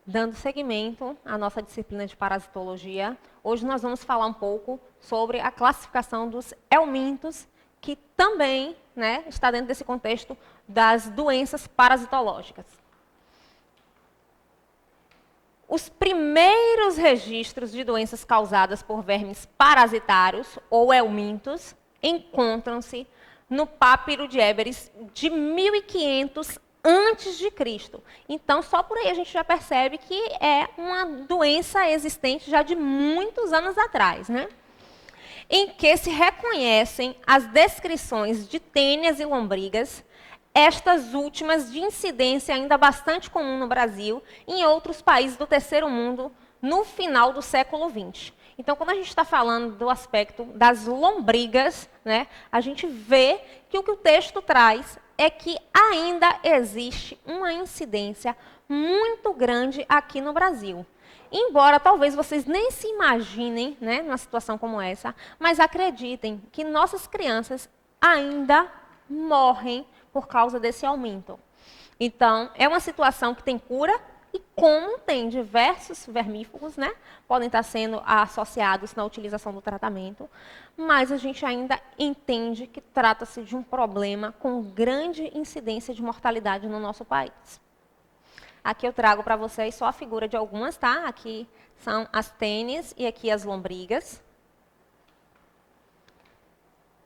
Dando seguimento à nossa disciplina de parasitologia, hoje nós vamos falar um pouco sobre a classificação dos helmintos, que também, está dentro desse contexto das doenças parasitológicas. Os primeiros registros de doenças causadas por vermes parasitários, ou helmintos, encontram-se no Papiro de Éberes de 1500 antes de Cristo. Então, só por aí a gente já percebe que é uma doença existente já de muitos anos atrás, em que se reconhecem as descrições de tênias e lombrigas, estas últimas de incidência ainda bastante comum no Brasil e em outros países do terceiro mundo no final do século XX. Então, quando a gente está falando do aspecto das lombrigas, a gente vê que o texto traz é que ainda existe uma incidência muito grande aqui no Brasil. Embora talvez vocês nem se imaginem numa situação como essa, mas acreditem que nossas crianças ainda morrem por causa desse aumento. Então, é uma situação que tem cura e como tem diversos vermífugos, podem estar sendo associados na utilização do tratamento, mas a gente ainda entende que trata-se de um problema com grande incidência de mortalidade no nosso país. Aqui eu trago para vocês só a figura de algumas, tá? Aqui são as tênias e aqui as lombrigas.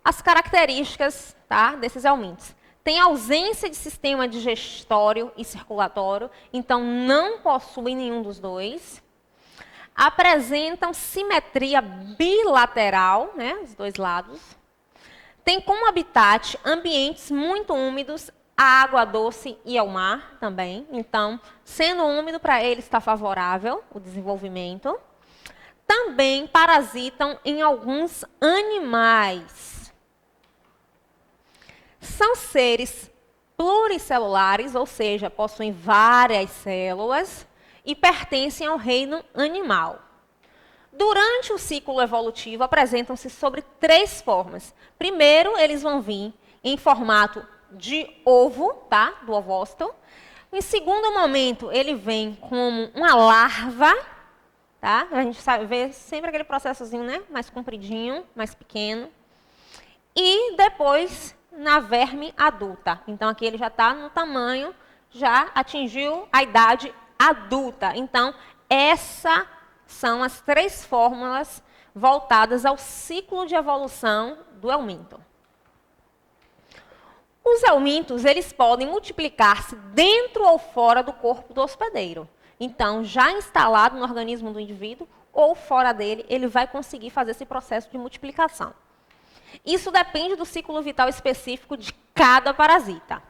As características, desses helmintos. Tem ausência de sistema digestório e circulatório, então não possuem nenhum dos dois. Apresentam simetria bilateral, os dois lados. Tem como habitat ambientes muito úmidos, a água doce e ao mar também. Então, sendo úmido para eles está favorável o desenvolvimento. Também parasitam em alguns animais. São seres pluricelulares, ou seja, possuem várias células e pertencem ao reino animal. Durante o ciclo evolutivo, apresentam-se sobre 3 formas. Primeiro, eles vão vir em formato de ovo, do ovócito. Em segundo momento, ele vem como uma larva, A gente vê sempre aquele processozinho, mais compridinho, mais pequeno. E depois na verme adulta. Então, aqui ele já está no tamanho, já atingiu a idade adulta. Então, essas são as 3 fórmulas voltadas ao ciclo de evolução do helminto. Os helmintos, eles podem multiplicar-se dentro ou fora do corpo do hospedeiro. Então, já instalado no organismo do indivíduo ou fora dele, ele vai conseguir fazer esse processo de multiplicação. Isso depende do ciclo vital específico de cada parasita.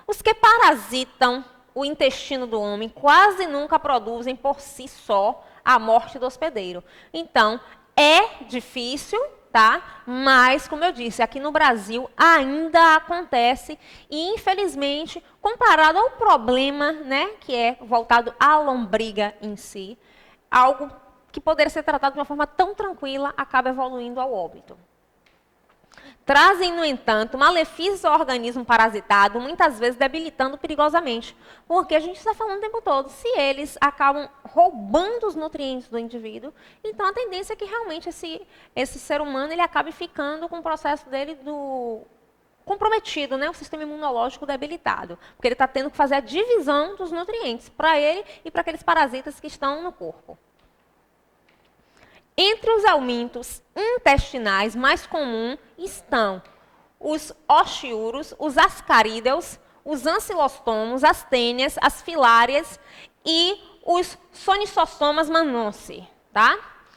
Os que parasitam o intestino do homem quase nunca produzem por si só a morte do hospedeiro. Então, é difícil, mas, como eu disse, aqui no Brasil ainda acontece e, infelizmente, comparado ao problema, que é voltado à lombriga em si, algo que poderia ser tratado de uma forma tão tranquila acaba evoluindo ao óbito. Trazem, no entanto, malefícios ao organismo parasitado, muitas vezes debilitando perigosamente. Porque a gente está falando o tempo todo, se eles acabam roubando os nutrientes do indivíduo, então a tendência é que realmente esse ser humano ele acabe ficando com o processo dele comprometido, o sistema imunológico debilitado. Porque ele está tendo que fazer a divisão dos nutrientes para ele e para aqueles parasitas que estão no corpo. Entre os helmintos intestinais mais comuns estão os oxiuros, os ascarídeos, os ancilostomos, as tênias, as filárias e os sonissostomas manonsi,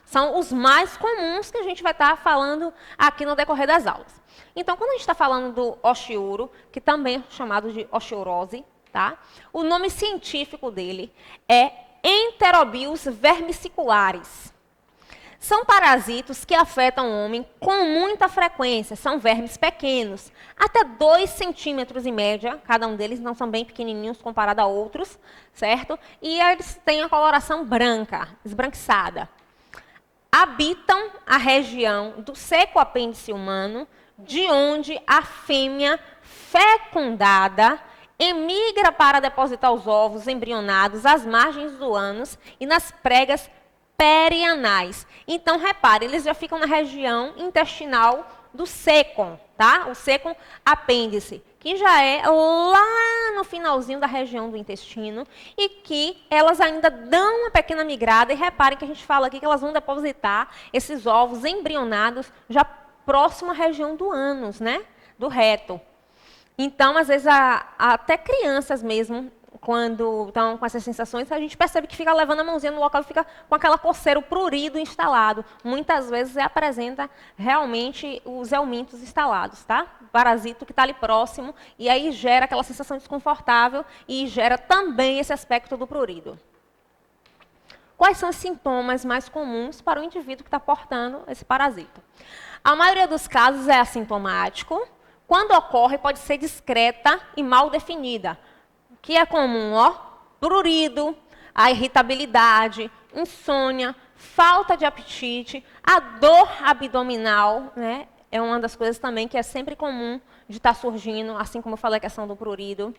São os mais comuns que a gente vai estar falando aqui no decorrer das aulas. Então, quando a gente está falando do oxiuro, que também é chamado de oxiurose, o nome científico dele é Enterobius vermicularis. São parasitos que afetam o homem com muita frequência. São vermes pequenos, até 2 centímetros em média. Cada um deles não são bem pequenininhos comparado a outros, certo? E eles têm a coloração branca, esbranquiçada. Habitam a região do seco apêndice humano, de onde a fêmea fecundada emigra para depositar os ovos embrionados às margens do ânus e nas pregas perianais. Então, repare, eles já ficam na região intestinal do cécon, tá? O cécon apêndice, que já é lá no finalzinho da região do intestino e que elas ainda dão uma pequena migrada. E reparem que a gente fala aqui que elas vão depositar esses ovos embrionados já próximo à região do ânus, né? Do reto. Então, às vezes, até crianças mesmo, quando estão com essas sensações, a gente percebe que fica levando a mãozinha no local e fica com aquela coceira, o prurido instalado. Muitas vezes apresenta realmente os helmintos instalados, tá? O parasito que está ali próximo, e aí gera aquela sensação desconfortável e gera também esse aspecto do prurido. Quais são os sintomas mais comuns para o indivíduo que está portando esse parasito? A maioria dos casos é assintomático. Quando ocorre, pode ser discreta e mal definida. Que é comum, ó, prurido, a irritabilidade, insônia, falta de apetite, a dor abdominal, né? É uma das coisas também que é sempre comum de estar surgindo, assim como eu falei a questão do prurido.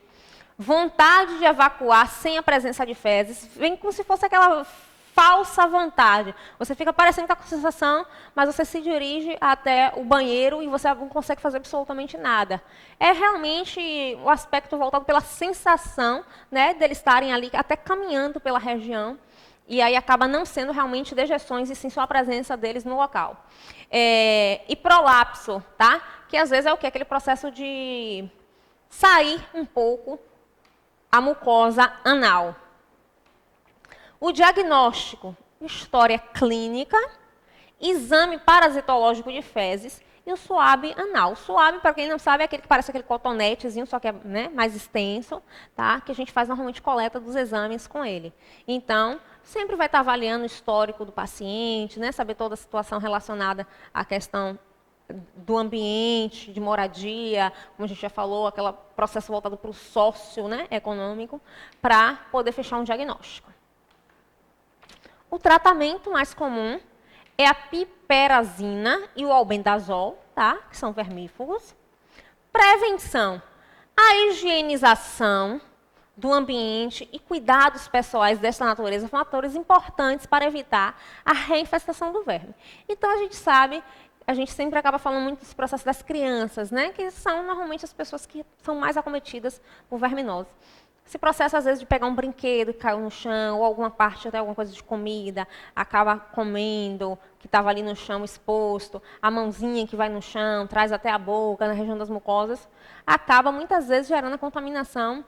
Vontade de evacuar sem a presença de fezes, vem como se fosse aquela falsa vontade. Você fica parecendo que está com sensação, mas você se dirige até o banheiro e você não consegue fazer absolutamente nada. É realmente o aspecto voltado pela sensação, né, deles estarem ali até caminhando pela região, e aí acaba não sendo realmente dejeções, e sim só a presença deles no local. E prolapso, tá? Que às vezes é o quê? Aquele processo de sair um pouco a mucosa anal. O diagnóstico, história clínica, exame parasitológico de fezes e o suave anal. O suave, para quem não sabe, é aquele que parece aquele cotonetezinho, só que é, né, mais extenso, tá? Que a gente faz normalmente coleta dos exames com ele. Então, sempre vai estar avaliando o histórico do paciente, né, saber toda a situação relacionada à questão do ambiente, de moradia, como a gente já falou, aquele processo voltado para o sócio, né, econômico, para poder fechar um diagnóstico. O tratamento mais comum é a piperazina e o albendazol, tá? Que são vermífugos. Prevenção, a higienização do ambiente e cuidados pessoais desta natureza são fatores importantes para evitar a reinfestação do verme. Então, a gente sabe, a gente sempre acaba falando muito desse processo das crianças, né? Que são normalmente as pessoas que são mais acometidas por verminose. Esse processo, às vezes, de pegar um brinquedo que caiu no chão, ou alguma parte, até alguma coisa de comida, acaba comendo, que estava ali no chão exposto, a mãozinha que vai no chão, traz até a boca, na região das mucosas, acaba, muitas vezes, gerando a contaminação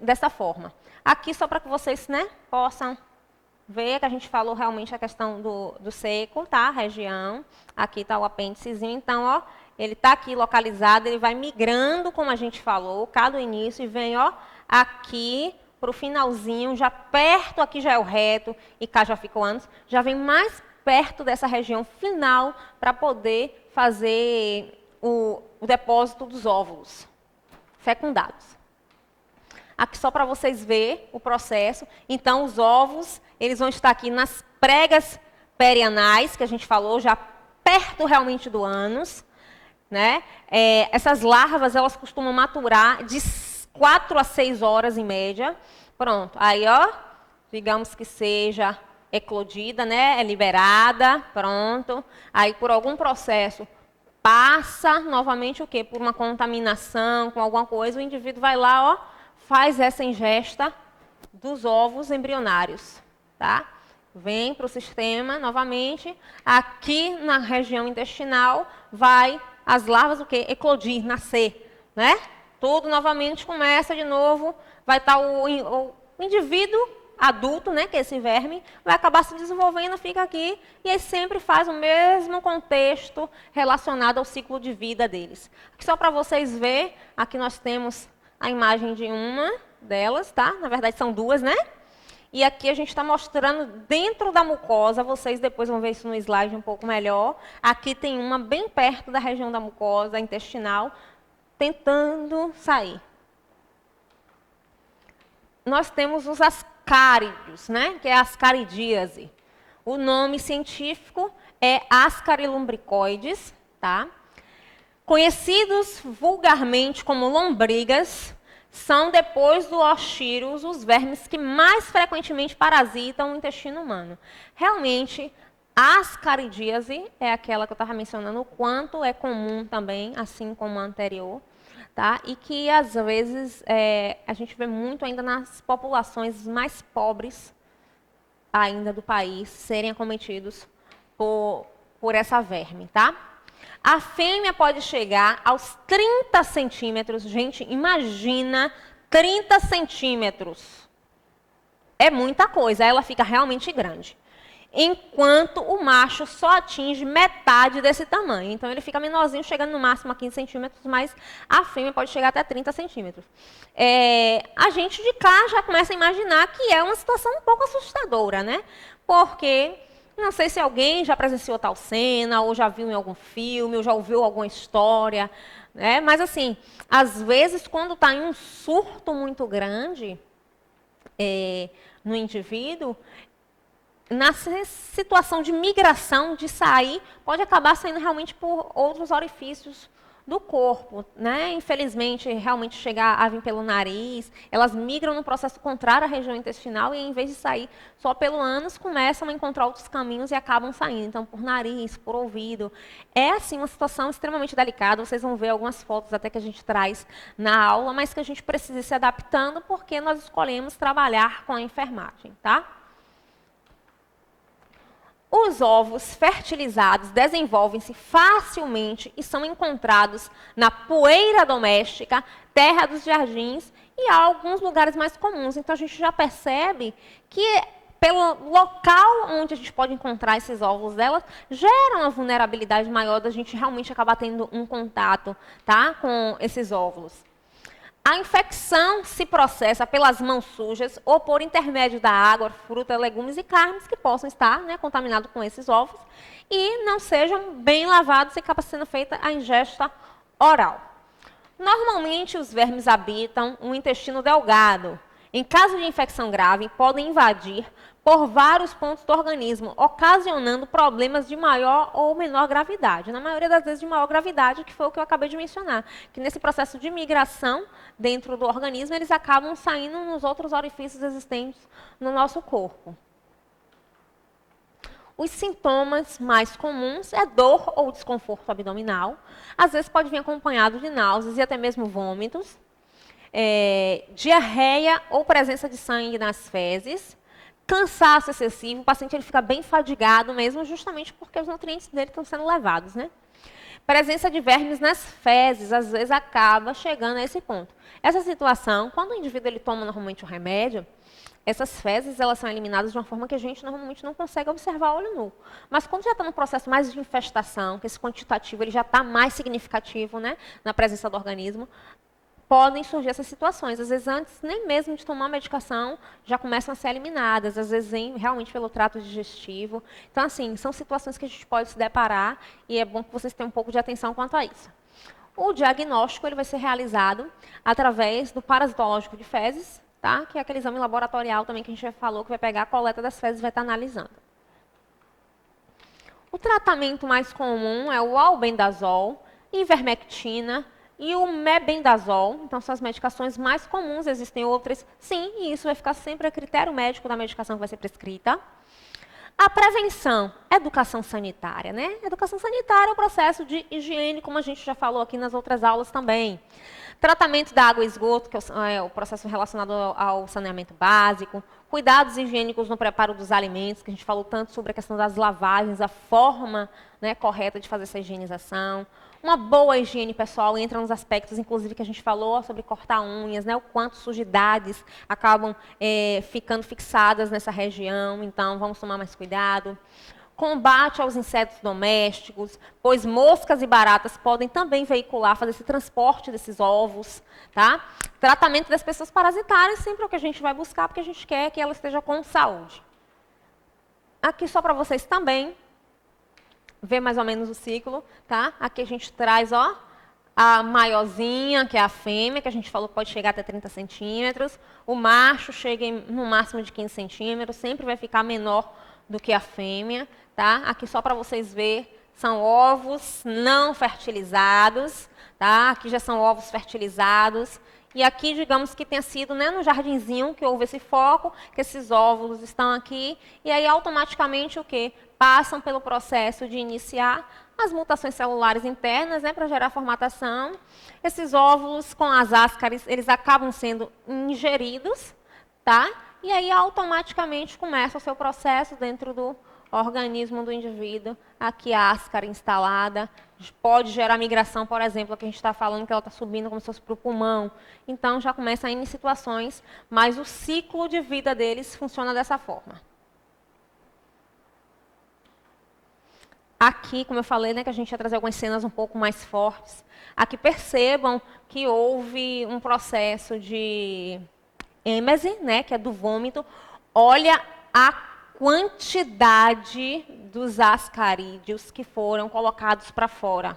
dessa forma. Aqui, só para que vocês, né, possam ver que a gente falou realmente a questão do seco, tá? A região. Aqui está o apêndicezinho. Então, ó, ele está aqui localizado, ele vai migrando, como a gente falou, cá do início, e vem, ó, aqui para o finalzinho, já perto, aqui já é o reto, e cá já fica o ânus, já vem mais perto dessa região final para poder fazer o depósito dos óvulos fecundados. Aqui só para vocês verem o processo. Então, os ovos, eles vão estar aqui nas pregas perianais, que a gente falou, já perto realmente do ânus, né? Essas larvas, elas costumam maturar de 4 a 6 horas em média. Pronto, aí, ó, digamos que seja eclodida, né? É liberada, pronto. Aí, por algum processo, passa novamente o quê? Por uma contaminação com alguma coisa, o indivíduo vai lá, ó, faz essa ingesta dos ovos embrionários, tá? Vem para o sistema novamente. Aqui na região intestinal vai as larvas o quê? Eclodir, nascer, né? Tudo novamente começa de novo, vai estar o indivíduo adulto, né, que é esse verme, vai acabar se desenvolvendo, fica aqui, e aí sempre faz o mesmo contexto relacionado ao ciclo de vida deles. Aqui só para vocês verem, aqui nós temos a imagem de uma delas, tá? Na verdade são duas, né? E aqui a gente está mostrando dentro da mucosa, vocês depois vão ver isso no slide um pouco melhor. Aqui tem uma bem perto da região da mucosa intestinal, tentando sair. Nós temos os ascáridos, né? Que é a ascaridíase. O nome científico é Ascarilumbricoides, tá? Conhecidos vulgarmente como lombrigas, são, depois do Oshirus, os vermes que mais frequentemente parasitam o intestino humano. Realmente, a ascaridíase é aquela que eu estava mencionando, o quanto é comum também, assim como a anterior, tá? E que, às vezes, a gente vê muito ainda nas populações mais pobres ainda do país serem acometidos por essa verme, tá? A fêmea pode chegar aos 30 centímetros. Gente, imagina 30 centímetros. É muita coisa, ela fica realmente grande. Enquanto o macho só atinge metade desse tamanho. Então, ele fica menorzinho, chegando no máximo a 15 centímetros, mas a fêmea pode chegar até 30 centímetros. A gente de cá já começa a imaginar que é uma situação um pouco assustadora, né? Porque não sei se alguém já presenciou tal cena, ou já viu em algum filme, ou já ouviu alguma história, né? Mas, assim, às vezes, quando está em um surto muito grande no indivíduo, na situação de migração, de sair, pode acabar saindo realmente por outros orifícios do corpo, né? Infelizmente, realmente chegar a vir pelo nariz, elas migram no processo contrário à região intestinal e, em vez de sair só pelo ânus, começam a encontrar outros caminhos e acabam saindo. Então, por nariz, por ouvido. É, assim, uma situação extremamente delicada. Vocês vão ver algumas fotos até que a gente traz na aula, mas que a gente precisa ir se adaptando porque nós escolhemos trabalhar com a enfermagem, tá? Os ovos fertilizados desenvolvem-se facilmente e são encontrados na poeira doméstica, terra dos jardins e alguns lugares mais comuns. Então, a gente já percebe que, pelo local onde a gente pode encontrar esses ovos delas, gera uma vulnerabilidade maior da gente realmente acabar tendo um contato, tá, com esses óvulos. A infecção se processa pelas mãos sujas ou por intermédio da água, fruta, legumes e carnes que possam estar, né, contaminados com esses ovos e não sejam bem lavados e acaba sendo feita a ingesta oral. Normalmente, os vermes habitam o intestino delgado. Em caso de infecção grave, podem invadir por vários pontos do organismo, ocasionando problemas de maior ou menor gravidade. Na maioria das vezes de maior gravidade, que foi o que eu acabei de mencionar. Que nesse processo de migração dentro do organismo, eles acabam saindo nos outros orifícios existentes no nosso corpo. Os sintomas mais comuns é dor ou desconforto abdominal. Às vezes pode vir acompanhado de náuseas e até mesmo vômitos. Diarreia ou presença de sangue nas fezes. Cansaço excessivo, o paciente ele fica bem fadigado mesmo, justamente porque os nutrientes dele estão sendo levados, né? Presença de vermes nas fezes, às vezes acaba chegando a esse ponto. Essa situação, quando o indivíduo ele toma normalmente o remédio, essas fezes elas são eliminadas de uma forma que a gente normalmente não consegue observar a olho nu. Mas quando já está no processo mais de infestação, que esse quantitativo ele já está mais significativo, né, na presença do organismo, podem surgir essas situações. Às vezes, antes nem mesmo de tomar a medicação, já começam a ser eliminadas. Às vezes, realmente pelo trato digestivo. Então, assim, são situações que a gente pode se deparar e é bom que vocês tenham um pouco de atenção quanto a isso. O diagnóstico ele vai ser realizado através do parasitológico de fezes, tá? Que é aquele exame laboratorial também que a gente já falou, que vai pegar a coleta das fezes e vai estar analisando. O tratamento mais comum é o albendazol, ivermectina, e o mebendazol, então são as medicações mais comuns, existem outras, sim, e isso vai ficar sempre a critério médico da medicação que vai ser prescrita. A prevenção, educação sanitária, né? Educação sanitária é o processo de higiene, como a gente já falou aqui nas outras aulas também. Tratamento da água e esgoto, que é o processo relacionado ao saneamento básico. Cuidados higiênicos no preparo dos alimentos, que a gente falou tanto sobre a questão das lavagens, a forma, né, correta de fazer essa higienização. Uma boa higiene pessoal entra nos aspectos, inclusive, que a gente falou sobre cortar unhas, né, o quanto sujidades acabam ficando fixadas nessa região, então vamos tomar mais cuidado. Combate aos insetos domésticos, pois moscas e baratas podem também veicular, fazer esse transporte desses ovos, tá? Tratamento das pessoas parasitárias, sempre é o que a gente vai buscar, porque a gente quer que ela esteja com saúde. Aqui só para vocês também ver mais ou menos o ciclo, tá? Aqui a gente traz, ó, a maiorzinha, que é a fêmea, que a gente falou que pode chegar até 30 centímetros. O macho chega no máximo de 15 centímetros, sempre vai ficar menor do que a fêmea, tá? Aqui só para vocês verem, são ovos não fertilizados, tá? Aqui já são ovos fertilizados E aqui, digamos que tenha sido, né, no jardinzinho que houve esse foco, que esses óvulos estão aqui, e aí automaticamente o quê? Passam pelo processo de iniciar as mutações celulares internas, né, para gerar formatação. Esses óvulos com as ascaris, eles acabam sendo ingeridos, tá? E aí automaticamente começa o seu processo dentro do organismo do indivíduo, aqui a ascara instalada, pode gerar migração, por exemplo, que a gente está falando que ela está subindo como se fosse para o pulmão. Então, já começa a ir em situações, mas o ciclo de vida deles funciona dessa forma. Aqui, como eu falei, né, que a gente ia trazer algumas cenas um pouco mais fortes. Aqui percebam que houve um processo de êmese, né, que é do vômito. Olha a quantidade dos ascarídeos que foram colocados para fora,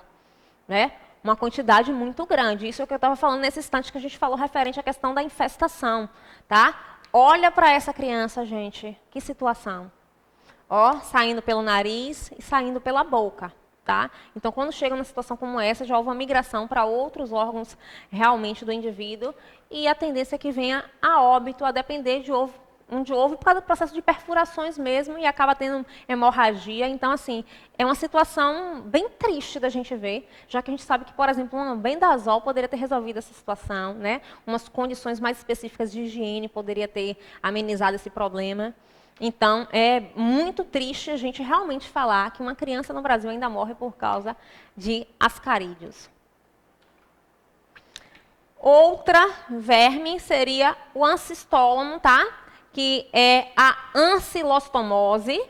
né? Uma quantidade muito grande. Isso é o que eu estava falando nesse instante que a gente falou referente à questão da infestação, tá? Olha para essa criança, gente. Que situação. Ó, saindo pelo nariz e saindo pela boca, tá? Então, quando chega numa situação como essa, já houve uma migração para outros órgãos realmente do indivíduo e a tendência é que venha a óbito, a depender de ovo por causa do processo de perfurações mesmo, e acaba tendo hemorragia. Então, assim, é uma situação bem triste da gente ver, já que a gente sabe que, por exemplo, um bendazol poderia ter resolvido essa situação, né? Umas condições mais específicas de higiene poderia ter amenizado esse problema. Então, é muito triste a gente realmente falar que uma criança no Brasil ainda morre por causa de ascarídeos. Outra verme seria o ancistólamo, tá? Que é a ancilostomose.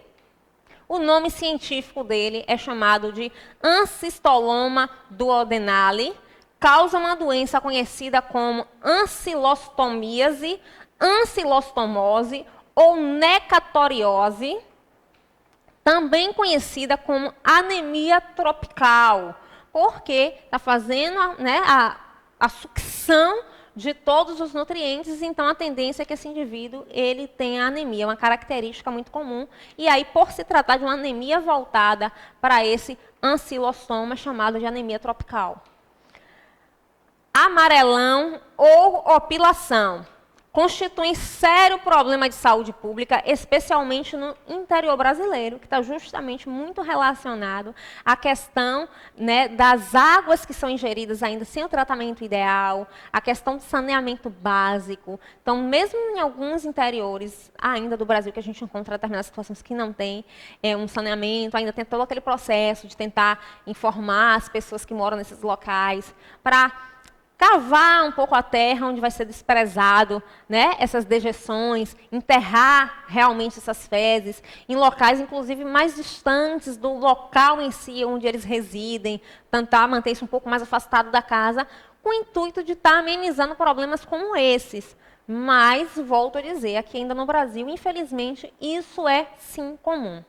O nome científico dele é chamado de Ancistoloma duodenale. Causa uma doença conhecida como ancilostomíase, ancilostomose ou necatoriose, também conhecida como anemia tropical, porque está fazendo, né, a sucção de todos os nutrientes, então a tendência é que esse indivíduo ele tenha anemia, uma característica muito comum, e aí por se tratar de uma anemia voltada para esse ancilostoma chamado de anemia tropical. Amarelão ou opilação constituem sério problema de saúde pública, especialmente no interior brasileiro, que está justamente muito relacionado à questão, né, das águas que são ingeridas ainda sem o tratamento ideal, a questão do saneamento básico. Então, mesmo em alguns interiores ainda do Brasil, que a gente encontra determinadas situações que não tem um saneamento, ainda tem todo aquele processo de tentar informar as pessoas que moram nesses locais para cavar um pouco a terra onde vai ser desprezado, né, essas dejeções, enterrar realmente essas fezes, em locais, inclusive, mais distantes do local em si onde eles residem, tentar manter isso um pouco mais afastado da casa, com o intuito de estar amenizando problemas como esses. Mas, volto a dizer, aqui ainda no Brasil, infelizmente, isso é sim comum.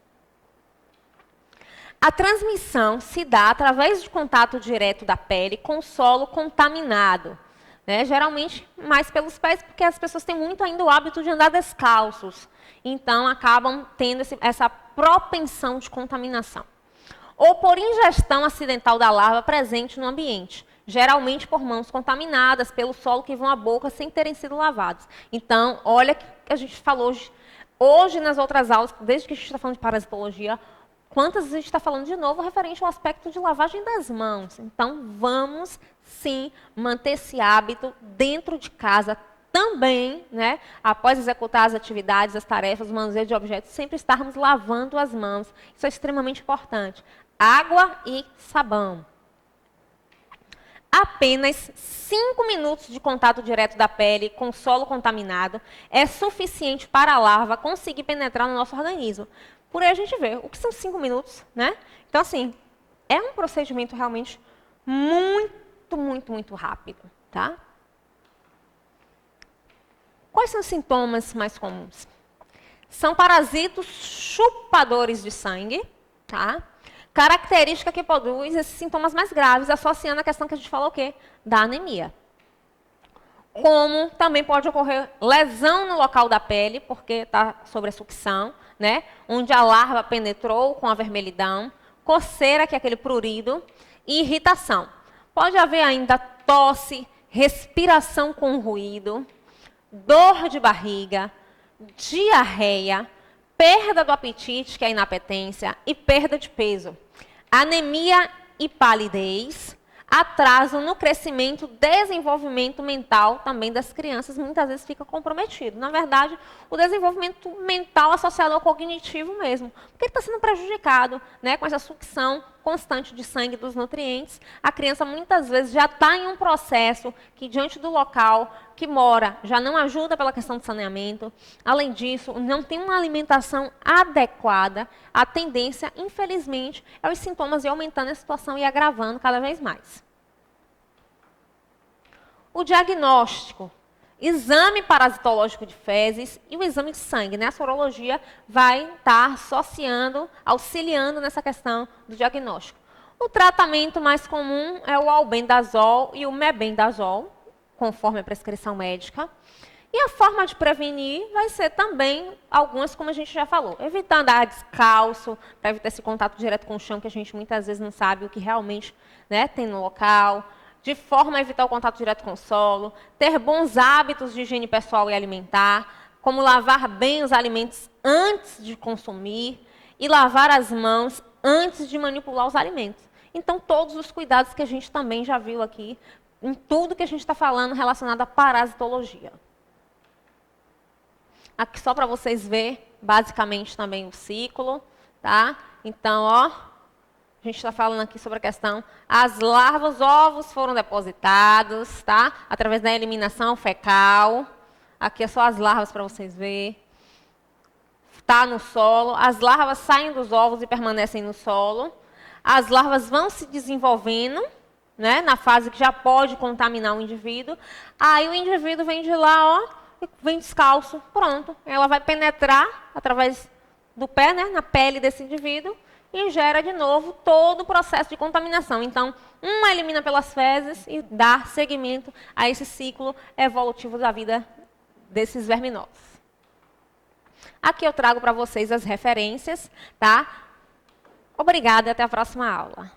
A transmissão se dá através de contato direto da pele com o solo contaminado, né? Geralmente mais pelos pés, porque as pessoas têm muito ainda o hábito de andar descalços. Então, acabam tendo essa propensão de contaminação. Ou por ingestão acidental da larva presente no ambiente, geralmente por mãos contaminadas pelo solo que vão à boca sem terem sido lavados. Então, olha que a gente falou hoje nas outras aulas, desde que a gente está falando de parasitologia, quantas vezes a gente está falando de novo referente ao aspecto de lavagem das mãos. Então, vamos, sim, manter esse hábito dentro de casa também, né? Após executar as atividades, as tarefas, o manuseio de objetos, sempre estarmos lavando as mãos. Isso é extremamente importante. Água e sabão. Apenas 5 minutos de contato direto da pele com solo contaminado é suficiente para a larva conseguir penetrar no nosso organismo. Por aí a gente vê o que são 5 minutos, né? Então, assim, é um procedimento realmente muito rápido, tá? Quais são os sintomas mais comuns? São parasitos chupadores de sangue, tá? Característica que produz esses sintomas mais graves, associando a questão que a gente falou o quê? Da anemia. Como também pode ocorrer lesão no local da pele, porque está sobre a sucção, né? Onde a larva penetrou com a vermelhidão, coceira, que é aquele prurido, e irritação. Pode haver ainda tosse, respiração com ruído, dor de barriga, diarreia, perda do apetite, que é a inapetência, e perda de peso, anemia e palidez, atraso no crescimento, desenvolvimento mental também das crianças, muitas vezes fica comprometido. Na verdade, o desenvolvimento mental associado ao cognitivo mesmo, porque ele está sendo prejudicado, né, com essa sucção constante de sangue dos nutrientes. A criança muitas vezes já está em um processo que, diante do local que mora, já não ajuda pela questão do saneamento. Além disso, não tem uma alimentação adequada. A tendência, infelizmente, é os sintomas ir aumentando a situação e agravando cada vez mais. O diagnóstico, exame parasitológico de fezes e o exame de sangue, né? A sorologia vai estar associando, auxiliando nessa questão do diagnóstico. O tratamento mais comum é o albendazol e o mebendazol, conforme a prescrição médica. E a forma de prevenir vai ser também algumas, como a gente já falou, evitar andar descalço, para evitar esse contato direto com o chão, que a gente muitas vezes não sabe o que realmente, né, tem no local, de forma a evitar o contato direto com o solo, ter bons hábitos de higiene pessoal e alimentar, como lavar bem os alimentos antes de consumir e lavar as mãos antes de manipular os alimentos. Então, todos os cuidados que a gente também já viu aqui, em tudo que a gente está falando relacionado à parasitologia. Aqui só para vocês verem, basicamente, também o ciclo, tá? Então, ó, a gente está falando aqui sobre a questão, as larvas, os ovos foram depositados, tá? Através da eliminação fecal. Aqui é só as larvas para vocês verem. Está no solo, as larvas saem dos ovos e permanecem no solo. As larvas vão se desenvolvendo, né, na fase que já pode contaminar o indivíduo. Aí o indivíduo vem de lá, ó, vem descalço, pronto. Ela vai penetrar através do pé, né, na pele desse indivíduo e gera de novo todo o processo de contaminação. Então, uma elimina pelas fezes e dá seguimento a esse ciclo evolutivo da vida desses verminosos. Aqui eu trago para vocês as referências, tá? Obrigada e até a próxima aula.